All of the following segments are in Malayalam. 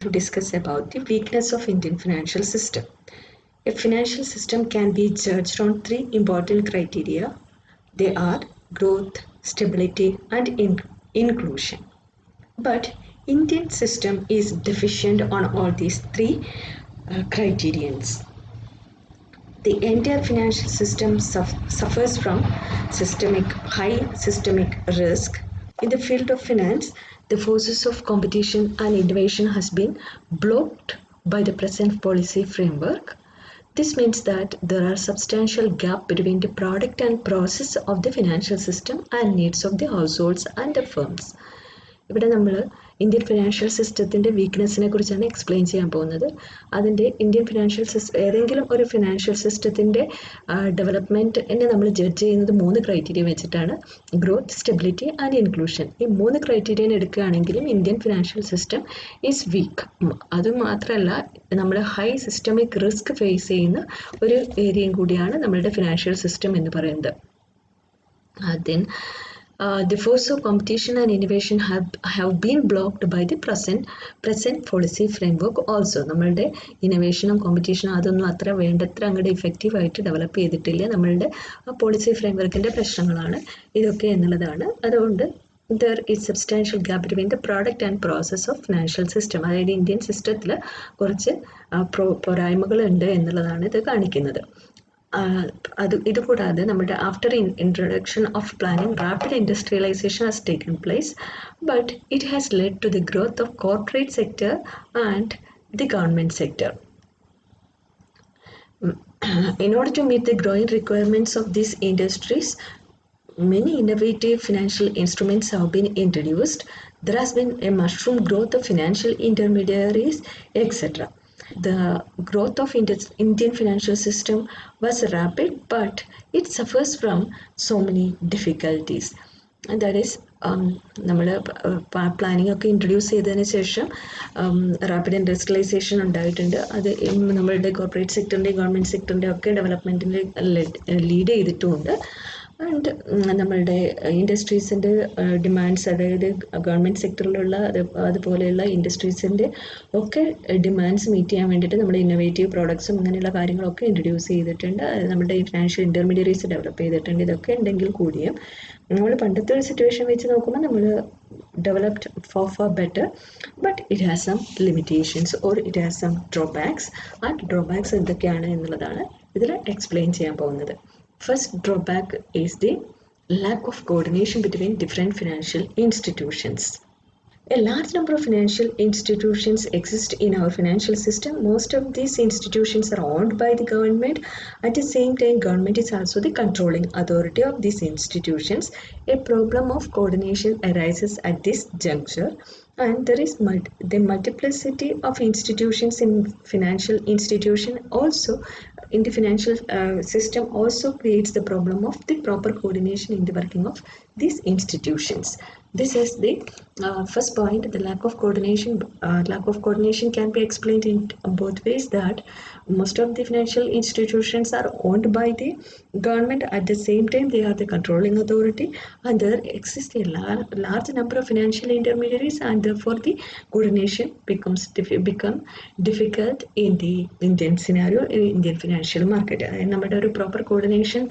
to discuss about the weakness of Indian financial system. A financial system can be judged on three important criteria. They are growth, stability, and inclusion. But Indian system is deficient on all these three criterions. The entire financial system suffers from high systemic risk. In the field of finance, the forces of competition and innovation has been blocked by the present policy framework. This means that there are substantial gap between the product and process of the financial system and needs of the households and the firms. ഇവിടെ നമ്മൾ ഇന്ത്യൻ ഫിനാൻഷ്യൽ സിസ്റ്റത്തിൻ്റെ വീക്ക്നെസ്സിനെ കുറിച്ചാണ് എക്സ്പ്ലെയിൻ ചെയ്യാൻ പോകുന്നത്. അതിൻ്റെ ഇന്ത്യൻ ഫിനാൻഷ്യൽ ഏതെങ്കിലും ഒരു ഫിനാൻഷ്യൽ സിസ്റ്റത്തിൻ്റെ ഡെവലപ്മെൻറ്റിനെ നമ്മൾ ജഡ്ജ് ചെയ്യുന്നത് മൂന്ന് ക്രൈറ്റീരിയ വെച്ചിട്ടാണ്: ഗ്രോത്ത്, സ്റ്റെബിലിറ്റി ആൻഡ് ഇൻക്ലൂഷൻ. ഈ മൂന്ന് ക്രൈറ്റീരിയൻ എടുക്കുകയാണെങ്കിലും Indian financial system is weak. അതുമാത്രമല്ല, നമ്മൾ ഹൈ സിസ്റ്റമിക് റിസ്ക് ഫേസ് ചെയ്യുന്ന ഒരു ഏരിയയും കൂടിയാണ് നമ്മളുടെ ഫിനാൻഷ്യൽ സിസ്റ്റം എന്ന് പറയുന്നത്. The force of competition and innovation have been blocked by the present policy framework also. നമ്മളുടെ ഇന്നോവേഷനും കോമ്പറ്റീഷനും അതൊന്നും അത്ര വേണ്ടത്ര അങ്ങോട്ട് ഇഫക്റ്റീവായിട്ട് ഡെവലപ്പ് ചെയ്തിട്ടില്ല. നമ്മളുടെ പോളിസി ഫ്രെയിംവർക്കിൻ്റെ പ്രശ്നങ്ങളാണ് ഇതൊക്കെ എന്നുള്ളതാണ്. അതുകൊണ്ട് there is substantial gap between the product and process of financial system. അതായത് ഇന്ത്യൻ സിസ്റ്റത്തിൽ കുറച്ച് പോരായ്മകളുണ്ട് എന്നുള്ളതാണ് ഇത് കാണിക്കുന്നത്. ഇതുകൂടാതെ നമ്മുടെ after introduction of planning, rapid industrialisation has taken place, but it has led to the growth of corporate sector and the government sector. In order to meet the growing requirements of these industries, many innovative financial instruments have been introduced. There has been a mushroom growth of financial intermediaries, etc. The growth of Indian financial system was rapid, but it suffers from so many difficulties. And that is, നമ്മൾ പ്ലാനിംഗ് ഒക്കെ ഇൻട്രൊഡ്യൂസ് ചെയ്തതിന് ശേഷം റാപ്പിഡ് ഇൻഡസ്ട്രിയലൈസേഷൻ ഉണ്ടായിട്ടുണ്ട്. അത് നമ്മളുടെ കോർപ്പറേറ്റ് സെക്ടറിൻ്റെയും ഗവൺമെൻറ് സെക്ടറിൻ്റെ ഒക്കെ ഡെവലപ്മെൻറ്റിനെ ലീഡ് ചെയ്തിട്ടുമുണ്ട്. ആൻഡ് നമ്മളുടെ ഇൻഡസ്ട്രീസിൻ്റെ ഡിമാൻഡ്സ്, അതായത് ഗവൺമെൻറ് സെക്ടറിലുള്ള അതുപോലെയുള്ള ഇൻഡസ്ട്രീസിൻ്റെ ഒക്കെ ഡിമാൻഡ്സ് മീറ്റ് ചെയ്യാൻ വേണ്ടിയിട്ട് നമ്മുടെ ഇന്നോവേറ്റീവ് പ്രോഡക്ട്സും അങ്ങനെയുള്ള കാര്യങ്ങളൊക്കെ ഇൻട്രൊഡ്യൂസ് ചെയ്തിട്ടുണ്ട്. നമ്മുടെ ഫിനാൻഷ്യൽ ഇൻ്റർമീഡിയറീസ് ഡെവലപ്പ് ചെയ്തിട്ടുണ്ട്. ഇതൊക്കെ ഉണ്ടെങ്കിൽ കൂടിയും നമ്മൾ പണ്ടത്തെ ഒരു സിറ്റുവേഷൻ വെച്ച് നോക്കുമ്പോൾ നമ്മൾ developed far better, but it has some limitations or it has some drawbacks. ആ ഡ്രോബാക്സ് എന്തൊക്കെയാണ് എന്നുള്ളതാണ് ഇതിൽ എക്സ്പ്ലെയിൻ ചെയ്യാൻ പോകുന്നത്. First drawback is the lack of coordination between different financial institutions. A large number of financial institutions exist in our financial system. Most of these institutions are owned by the government. At the same time, government is also the controlling authority of these institutions. A problem of coordination arises at this juncture, and there is the multiplicity of institutions in financial institution also in the financial system also creates the problem of the proper coordination in the working of these institutions. This is the first point, the lack of coordination. Lack of coordination can be explained in both ways, that most of the financial institutions are owned by the government. At the same time, they are the controlling authority, and there exists a large number of financial intermediaries, and therefore the coordination become difficult in the Indian scenario, in Indian financial market. നമ്മുടെ ഒരു പ്രോപ്പർ കോർഡിനേഷൻ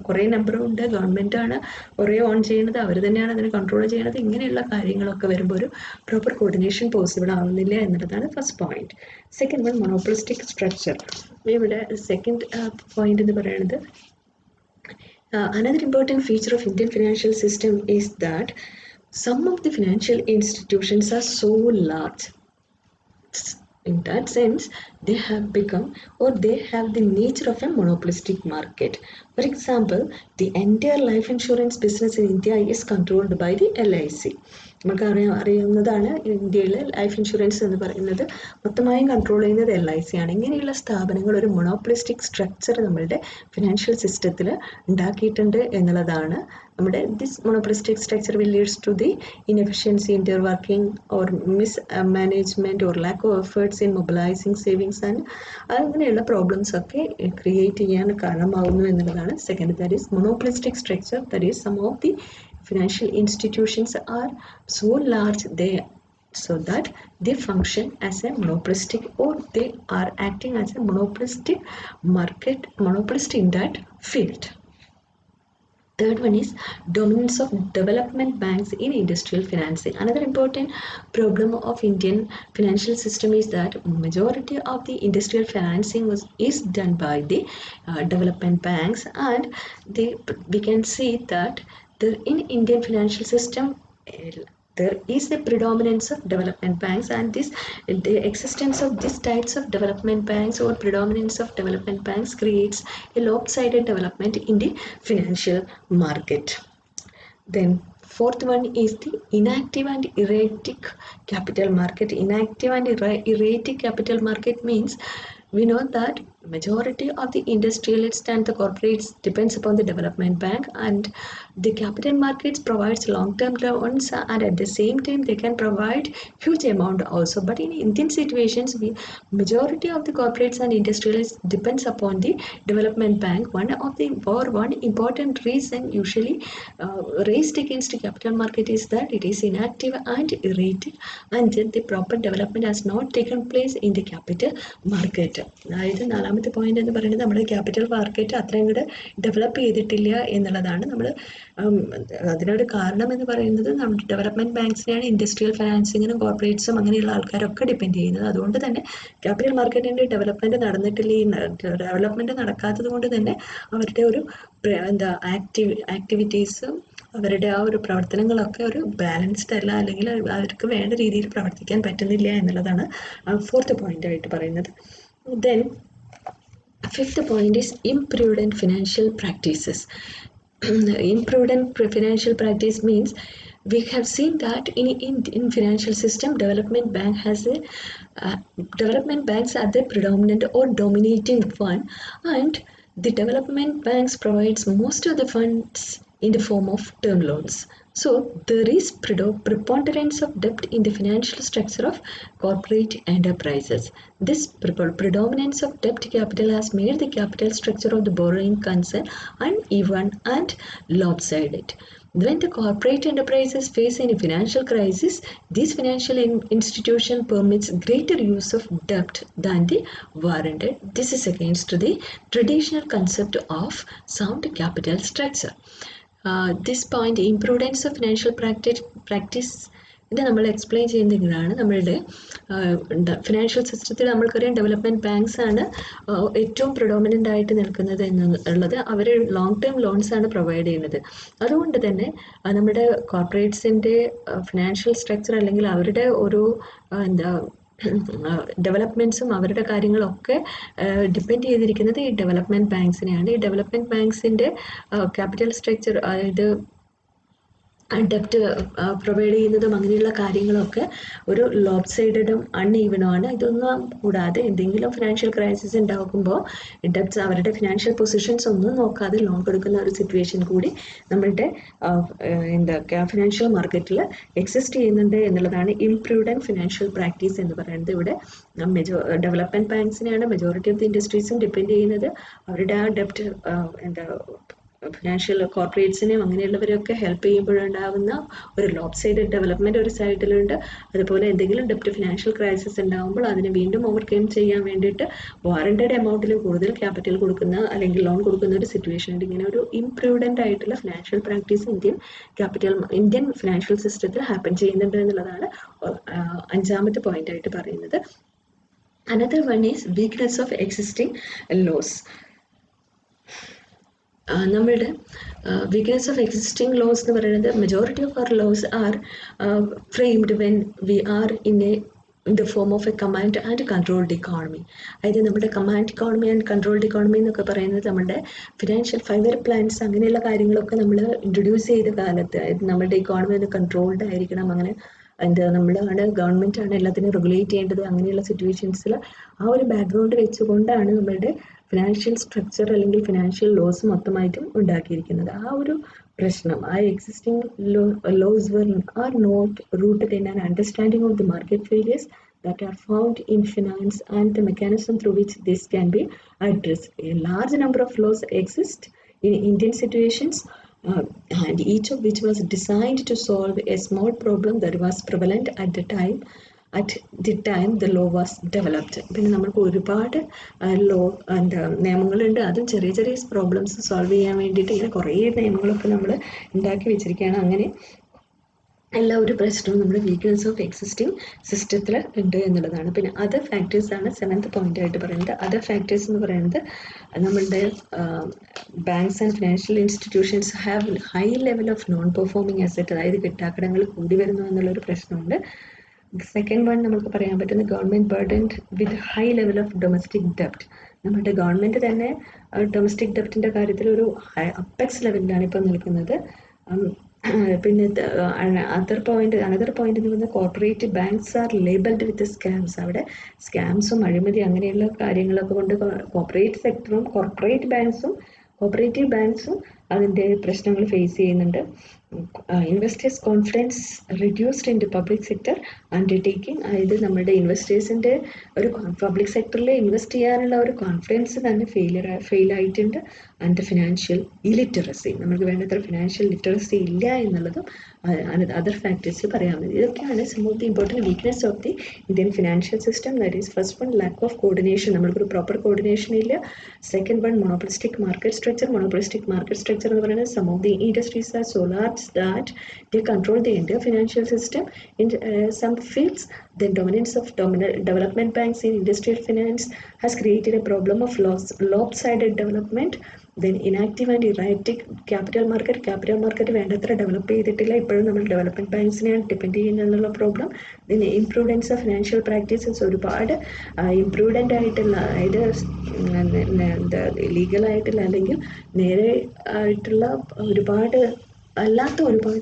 കുറേ നമ്പറുണ്ട്, ഗവൺമെൻറ്റാണ് കുറേ ഓൺ ചെയ്യുന്നത്, അവർ തന്നെയാണ് അതിനെ കൺട്രോൾ ചെയ്യുന്നത്. ഇങ്ങനെയുള്ള കാര്യങ്ങളൊക്കെ വരുമ്പോൾ ഒരു പ്രോപ്പർ കോർഡിനേഷൻ പോസിബിൾ ആവുന്നില്ല എന്നുള്ളതാണ് first point. Second one, monopolistic structure. ഇവിടെ സെക്കൻഡ് പോയിന്റ് എന്ന് പറയുന്നത്, another important feature of Indian financial system is that some of the financial institutions are so large. In that sense, they have become, or they have the nature of a monopolistic market. For example, the entire life insurance business in India is controlled by the LIC. നമുക്ക് അറിയുന്നതാണ്, ഇന്ത്യയിൽ ലൈഫ് ഇൻഷുറൻസ് എന്ന് പറയുന്നത് മൊത്തമായും കൺട്രോൾ ചെയ്യുന്നത് LIC ആണ്. ഇങ്ങനെയുള്ള സ്ഥാപനങ്ങൾ ഒരു മൊണോപ്പൊളിസ്റ്റിക് സ്ട്രക്ചർ നമ്മളുടെ ഫിനാൻഷ്യൽ സിസ്റ്റത്തിൽ ഉണ്ടാക്കിയിട്ടുണ്ട് എന്നുള്ളതാണ്. നമ്മുടെ this monopolistic structure will leads to the inefficiency, inter working or mismanagement or lack of efforts in mobilising savings and അങ്ങനെയുള്ള പ്രോബ്ലംസ് ഒക്കെ ക്രിയേറ്റ് ചെയ്യാൻ കാരണമാകുന്നു എന്നുള്ളതാണ് second. That is monopolistic structure. That is, some of the financial institutions are so large, they so that they function as a monopolistic, or they are acting as a monopolistic monopolist in that field. Third one is dominance of development banks in industrial financing. Another important problem of Indian financial system is that majority of the industrial financing is done by the development banks, and we can see that in Indian financial system there is a predominance of development banks, and the existence of these types of development banks or predominance of development banks creates a lopsided development in the financial market. Then fourth one is the inactive and erratic capital market. Inactive and erratic capital market means we know that majority of the industrialists and the corporates depends upon the development bank, and the capital markets provides long-term loans, and at the same time they can provide huge amount also. But in Indian situations, majority of the corporates and industrialists depends upon the development bank. One important reason usually raised against the capital market is that it is inactive and erratic, and the proper development has not taken place in the capital market. അതായത് നാലാമത്തെ പോയിന്റ് എന്ന് പറയുന്നത് നമ്മുടെ ക്യാപിറ്റൽ മാർക്കറ്റ് അത്രയും കൂടെ ഡെവലപ്പ് ചെയ്തിട്ടില്ല എന്നുള്ളതാണ്. നമ്മൾ അതിനൊരു കാരണം എന്ന് പറയുന്നത് നമ്മുടെ ഡെവലപ്മെന്റ് ബാങ്ക്സിനെയാണ് ഇൻഡസ്ട്രിയൽ ഫൈനാൻസിങ്ങിനും കോർപ്പറേറ്റ്സും അങ്ങനെയുള്ള ആൾക്കാരൊക്കെ ഡിപ്പെൻഡ് ചെയ്യുന്നത്. അതുകൊണ്ട് തന്നെ ക്യാപിറ്റൽ മാർക്കറ്റിന്റെ ഡെവലപ്മെന്റ് നടന്നിട്ടില്ല. ഡെവലപ്മെന്റ് നടക്കാത്തത് കൊണ്ട് തന്നെ അവരുടെ ഒരു ആക്ടിവിറ്റീസും അവരുടെ ആ ഒരു പ്രവർത്തനങ്ങളൊക്കെ ഒരു ബാലൻസ്ഡ് അല്ല, അല്ലെങ്കിൽ അവർക്ക് വേണ്ട രീതിയിൽ പ്രവർത്തിക്കാൻ പറ്റുന്നില്ല എന്നുള്ളതാണ് ഫോർത്ത് പോയിന്റ് ആയിട്ട് പറയുന്നത്. Then fifth point is imprudent financial practices. Imprudent financial practice means we have seen that in financial system, development banks are the predominant or dominating one, and the development banks provides most of the funds in the form of term loans. So there is preponderance of debt in the financial structure of corporate enterprises. This predominance of debt capital has made the capital structure of the borrowing concern uneven and lopsided. When the corporate enterprises face any financial crisis, this financial institution permits greater use of debt than the warranted. This is against the traditional concept of sound capital structure. This point, imprudence of financial practice, ഇത് നമ്മൾ എക്സ്പ്ലെയിൻ ചെയ്യുന്നതിനാണ്. നമ്മളുടെ ഫിനാൻഷ്യൽ സിസ്റ്റത്തിൽ നമ്മൾക്കറിയാം ഡെവലപ്മെൻറ്റ് ബാങ്ക്സ് ആണ് ഏറ്റവും പ്രൊഡോമിനൻ്റ് ആയിട്ട് നിൽക്കുന്നത് എന്നുള്ളത്. അവർ ലോങ് ടേം ലോൺസ് ആണ് പ്രൊവൈഡ് ചെയ്യുന്നത്. അതുകൊണ്ട് തന്നെ നമ്മുടെ കോർപ്പറേറ്റ്സിൻ്റെ ഫിനാൻഷ്യൽ സ്ട്രക്ചർ അല്ലെങ്കിൽ അവരുടെ ഒരു ഡെവലപ്മെൻറ്റ്സും അവരുടെ കാര്യങ്ങളൊക്കെ ഡിപ്പെൻഡ് ചെയ്തിരിക്കുന്നത് ഈ ഡെവലപ്മെൻറ്റ് ബാങ്ക്സിനെയാണ്. ഈ ഡെവലപ്മെൻറ്റ് ബാങ്ക്സിൻ്റെ ക്യാപിറ്റൽ സ്ട്രക്ചർ, അതായത് ഡെപ്റ്റ് പ്രൊവൈഡ് ചെയ്യുന്നതും അങ്ങനെയുള്ള കാര്യങ്ങളൊക്കെ ഒരു ലോപ്പ് സൈഡഡും അൺഈവനുമാണ്. ഇതൊന്നും കൂടാതെ എന്തെങ്കിലും ഫിനാൻഷ്യൽ ക്രൈസിസ് ഉണ്ടാകുമ്പോൾ ഡെപ്റ്റ്സ് അവരുടെ ഫിനാൻഷ്യൽ പൊസിഷൻസ് ഒന്നും നോക്കാതെ ലോൺ കൊടുക്കുന്ന ഒരു സിറ്റുവേഷൻ കൂടി നമ്മളുടെ ഫിനാൻഷ്യൽ മാർക്കറ്റിൽ എക്സിസ്റ്റ് ചെയ്യുന്നുണ്ട് എന്നുള്ളതാണ് ഇംപ്രൂഡൻറ്റ് ഫിനാൻഷ്യൽ പ്രാക്ടീസ് എന്ന് പറയുന്നത്. ഇവിടെ ഡെവലപ്മെൻറ്റ് ബാങ്ക്സിനെയാണ് മെജോറിറ്റി ഓഫ് ദി ഇൻഡസ്ട്രീസും ഡിപ്പെൻഡ് ചെയ്യുന്നത്. അവരുടെ ആ ഡെപ്റ്റ് ഫിനാൻഷ്യൽ കോർപ്പറേറ്റ്സിനെയും അങ്ങനെയുള്ളവരെയൊക്കെ ഹെൽപ്പ് ചെയ്യുമ്പോഴുണ്ടാകുന്ന ഒരു ലോപ്പ് സൈഡഡ് ഡെവലപ്മെൻറ്റ് ഒരു സൈഡിലുണ്ട്. അതുപോലെ എന്തെങ്കിലും ഡെപ്റ്റ് ഫിനാൻഷ്യൽ ക്രൈസിസ് ഉണ്ടാകുമ്പോൾ അതിനെ വീണ്ടും ഓവർകം ചെയ്യാൻ വേണ്ടിയിട്ട് വാറണ്ടഡ് എമൗണ്ടിൽ കൂടുതൽ ക്യാപിറ്റൽ കൊടുക്കുന്ന അല്ലെങ്കിൽ ലോൺ കൊടുക്കുന്ന ഒരു സിറ്റുവേഷൻ ഉണ്ട്. ഇങ്ങനെ ഒരു ഇംപ്രൂഡൻ്റ് ആയിട്ടുള്ള ഫിനാൻഷ്യൽ പ്രാക്ടീസ് ഇന്ത്യൻ ഫിനാൻഷ്യൽ സിസ്റ്റത്തിൽ ഹാപ്പൻ ചെയ്യുന്നുണ്ട് എന്നുള്ളതാണ് അഞ്ചാമത്തെ പോയിന്റ് ആയിട്ട് പറയുന്നത്. Another one is weakness of existing laws. നമ്മളുടെ വീക്ക്നെസ് ഓഫ് എക്സിസ്റ്റിംഗ് ലോസ് എന്ന് പറയുന്നത് majority of our laws are framed when we are in the form of a command and controlled economy. അതായത് നമ്മുടെ command economy and controlled economy എന്നൊക്കെ പറയുന്നത് നമ്മുടെ ഫിനാൻഷ്യൽ 5 year പ്ലാൻസ് അങ്ങനെയുള്ള കാര്യങ്ങളൊക്കെ നമ്മൾ ഇൻട്രൊഡ്യൂസ് ചെയ്ത കാലത്ത്, അതായത് നമ്മുടെ ഇക്കോണമി ഒന്ന് കൺട്രോൾഡ് ആയിരിക്കണം, അങ്ങനെ നമ്മളാണ് ഗവൺമെൻറ് ആണ് എല്ലാത്തിനും റെഗുലേറ്റ് ചെയ്യേണ്ടത്, അങ്ങനെയുള്ള സിറ്റുവേഷൻസിൽ ആ ഒരു ബാക്ക്ഗ്രൗണ്ട് വെച്ചുകൊണ്ടാണ് നമ്മളുടെ ഫിനാൻഷ്യൽ സ്ട്രക്ചർ അല്ലെങ്കിൽ ഫിനാൻഷ്യൽ ലോസ് മൊത്തമായിട്ടും ഉണ്ടാക്കിയിരിക്കുന്നത്. ആ ഒരു പ്രശ്നം, ആ existing laws are not rooted in an understanding of the market failures that are found in finance and the mechanism through which this can be addressed. A large number of laws exist in Indian situations and each of which was designed to solve a small problem that was prevalent at the time the law was developed. പിന്നെ നമുക്ക് ഒരുപാട് ലോ എന്താ നിയമങ്ങളുണ്ട്, അതും ചെറിയ ചെറിയ പ്രോബ്ലംസ് സോൾവ് ചെയ്യാൻ വേണ്ടിയിട്ട് ഇങ്ങനെ കുറേ നിയമങ്ങളൊക്കെ നമ്മൾ ഉണ്ടാക്കി വെച്ചിരിക്കുകയാണ്. അങ്ങനെ എല്ലാ ഒരു പ്രശ്നവും നമ്മുടെ വീക്ക്നെസ് ഓഫ് എക്സിസ്റ്റിംഗ് സിസ്റ്റത്തിൽ ഉണ്ട് എന്നുള്ളതാണ്. പിന്നെ അതർ ഫാക്ടേഴ്സ് ആണ് 7th പോയിന്റ് ആയിട്ട് പറയുന്നത്. അതർ ഫാക്ടേഴ്സ് എന്ന് പറയുന്നത് നമ്മളുടെ banks and financial institutions have high level of non performing asset, അതായത് കിട്ടാക്കടങ്ങൾ കൂടി വരുന്നു എന്നുള്ളൊരു പ്രശ്നമുണ്ട്. സെക്കൻഡ് വൺ നമുക്ക് പറയാൻ പറ്റുന്ന government burdened with high level of domestic ഡെപ്റ്റ്. നമ്മുടെ ഗവൺമെൻറ് തന്നെ ഡൊമസ്റ്റിക് ഡെപ്റ്റിൻ്റെ കാര്യത്തിൽ ഒരു അപ്പെക്സ് ലെവലിലാണ് ഇപ്പോൾ നിൽക്കുന്നത്. പിന്നെ അനദർ പോയിന്റ് എന്ന് പറയുന്നത് corporate banks are labelled with scams. അവിടെ സ്കാംസും അഴിമതി അങ്ങനെയുള്ള കാര്യങ്ങളൊക്കെ കൊണ്ട് കോർപ്പറേറ്റ് സെക്ടറും കോപ്പറേറ്റീവ് ബാങ്ക്സും അതിൻ്റെ പ്രശ്നങ്ങൾ ഫേസ് ചെയ്യുന്നുണ്ട്. Investors confidence reduced in the public sector undertaking, അതായത് നമ്മുടെ ഇൻവെസ്റ്റേഴ്സിൻ്റെ ഒരു പബ്ലിക് സെക്ടറിൽ ഇൻവെസ്റ്റ് ചെയ്യാനുള്ള ഒരു കോൺഫിഡൻസ് തന്നെ ഫെയിൽ ആയിട്ടുണ്ട്. ആൻഡ് ഫിനാൻഷ്യൽ ഇലിറ്ററസി, നമുക്ക് വേണ്ടത്ര ഫിനാൻഷ്യൽ ലിറ്ററസി ഇല്ല എന്നുള്ളതും അതർ ഫാക്ടേഴ്സ് പറയാൻ മതി. ഇതൊക്കെയാണ് some of the important weakness of the Indian financial system. That is first one lack of coordination, നമ്മൾക്കൊരു പ്രോപ്പർ കോർഡിനേഷൻ ഇല്ല. Second one monopolistic market structure. Monopolistic market structure എന്ന് പറയുന്നത് some of the industries are so large that they control the entire financial system in some fields. The dominance of development banks in industrial finance has created a problem of lopsided development. Then inactive and erratic capital market വേണ്ടത്ര ഡെവലപ്പ് ചെയ്തിട്ടില്ല. ഇപ്പോഴും നമ്മൾ ഡെവലപ്മെൻറ്റ് ബാങ്ക്സിനെയാണ് ഡിപ്പെൻഡ് ചെയ്യുന്നുള്ള problem. then improvements of financial practices, ഒരുപാട് ഇംപ്രൂവൻ്റ് ആയിട്ടുള്ള, അതായത് എന്താ ലീഗലായിട്ടുള്ള അല്ലെങ്കിൽ നേരെ ആയിട്ടുള്ള ഒരുപാട്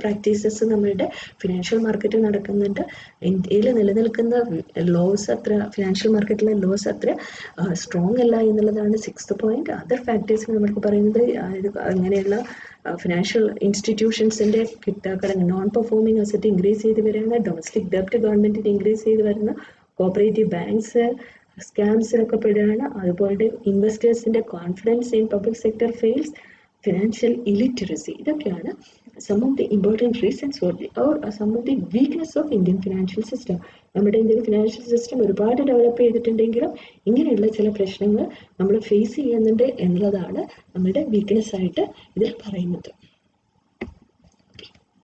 പ്രാക്ടീസസ് നമ്മളുടെ ഫിനാൻഷ്യൽ മാർക്കറ്റിൽ നടക്കുന്നുണ്ട്. ഇന്ത്യയിൽ നിലനിൽക്കുന്ന ലോസ് അത്ര, ഫിനാൻഷ്യൽ മാർക്കറ്റിലെ ലോസ് അത്ര സ്ട്രോങ് അല്ല എന്നുള്ളതാണ് 6th പോയിന്റ്. അതർ ഫാക്ടേഴ്സ് നമുക്ക് പറയുന്നത് അങ്ങനെയുള്ള ഫിനാൻഷ്യൽ ഇൻസ്റ്റിറ്റ്യൂഷൻസിൻ്റെ കിട്ടാക്കടങ്ങൾ, നോൺ പെർഫോമിംഗ് അസറ്റ് ഇൻക്രീസ് ചെയ്ത് വരുന്ന, ഡൊമസ്റ്റിക് ഡെപ്റ്റ് ഗവൺമെൻറ്റിന് ഇൻക്രീസ് ചെയ്ത് വരുന്ന, കോപ്പറേറ്റീവ് ബാങ്ക്സ് സ്കാംസിലൊക്കെ പെടുകയാണ്. അതുപോലെ ഇൻവെസ്റ്റേഴ്സിൻ്റെ confidence in public sector fails, financial illiteracy. ഇതൊക്കെയാണ് some of the important reasons or some of the weakness of Indian financial system. നമ്മുടെ ഇന്ത്യൻ ഫിനാൻഷ്യൽ സിസ്റ്റം ഒരുപാട് ഡെവലപ്പ് ചെയ്തിട്ടുണ്ടെങ്കിലും ഇങ്ങനെയുള്ള ചില പ്രശ്നങ്ങൾ നമ്മൾ ഫേസ് ചെയ്യുന്നുണ്ട് എന്നുള്ളതാണ് നമ്മുടെ വീക്ക്നെസ് ആയിട്ട് ഇതിൽ പറയുന്നത്.